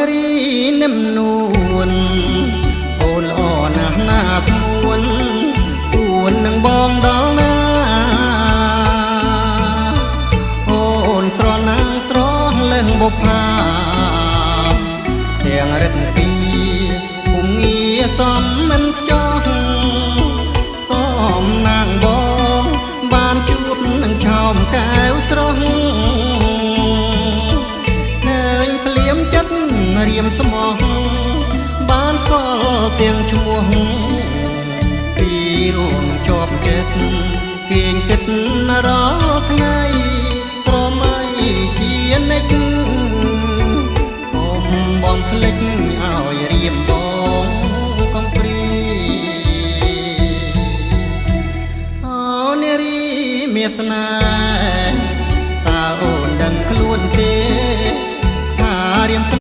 នារីនឹមនួនអូនល្អណាស់ណាស្មួនពួននឹងបងដល់ណាអូនស្រណាងស្រស់លឹងបុប្ផាទាំងរឹកពីភូមិងារសំមិនខ្ចោះសំណាងបងបានជួបនឹងឆោមកែវស្រស់ឃើញភ្លាមចិត្តរៀមស្មោះបានស្គាល់ទាំងឈ្មោះពីរួមជាប់ចិត្តគេងគិតរាល់ថ្ងៃស្រមៃជានិច្ចអូនបងភ្លេចឲ្យរៀមបងកំព្រីអូនារីមាសនា